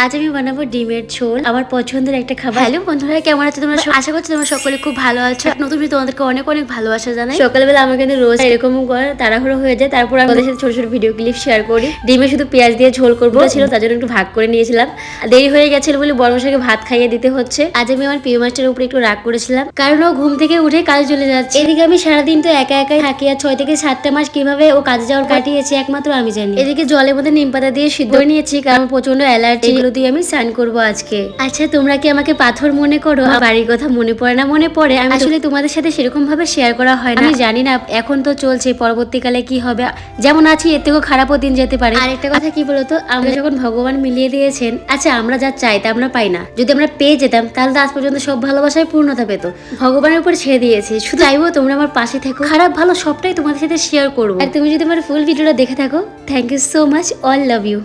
আজ আমি বানাবো ডিমের ঝোল, আমার পছন্দের একটা খাবার। হ্যালো বন্ধুরা, কেমন আছো তোমরা? আশা করছি তোমরা সকলে খুব ভালো আছো। নতুন ভিডিও তোমাদেরকে অনেক অনেক ভালোবাসা জানাই। সকালবেলা আমার কিন্তু রোজ এরকম তাড়াহুড়ো হয়ে যায়, তারপর আমি ওদের সাথে ছোট ছোট ভিডিও ক্লিপ শেয়ার করি। ডিমে শুধু পেঁয়াজ দিয়ে ঝোল করবো ছিল, তার জন্য একটু ভাগ করে নিয়েছিলাম। দেরি হয়ে গেছিল বলে বড় মশাইকে ভাত খাইয়ে দিতে হচ্ছে। আজ আমি আমার প্রিয় মাস্টারের উপরে একটু রাগ করেছিলাম, কারণ ও ঘুম থেকে উঠে কাজে চলে যাচ্ছে। এদিকে আমি সারাদিন তো একা একাই থাকি, আর 6 থেকে 7টা মাস কিভাবে ও কাজে যাওয়ার কাটিয়েছি একমাত্র আমি জানি। এদিকে জলের মধ্যে নিম পাতা দিয়ে সিদ্ধ করে নিয়েছি, কারণ প্রচন্ড অ্যালার্জি। এগুলো দিয়ে আমি স্নান করবো আজকে। আচ্ছা, তোমরা কি আমাকে পাথর মনে করো? আমার বাড়ির কথা মনে পড়ে না? মনে পড়ে। আমি আসলে তোমাদের সাথে সেরকম ভাবে শেয়ার করা হয় না। আমি জানি না এখন তো চলছে, পরবর্তীকালে কি হবে। যেমন আছি এর থেকেও খারাপও দিন যেতে পারে। আর একটা কথা কি বলতো, আমরা যখন ভগবান মিলিয়ে দিয়েছেন, আচ্ছা আমরা যা চাই তা আমরা পাই না। যদি আমরা পেয়ে যেতাম তাহলে তো আজ পর্যন্ত সব ভালোবাসায় পূর্ণতা পেত। ভগবানের উপর ছেড়ে দিয়েছি, শুধু চাইবো তোমরা আমার পাশে থেকো। খারাপ ভালো সবটাই তোমাদের সাথে শেয়ার করবো। আর তুমি যদি আমার ফুল ভিডিওটা দেখে থাকো, thank you so much, all love you.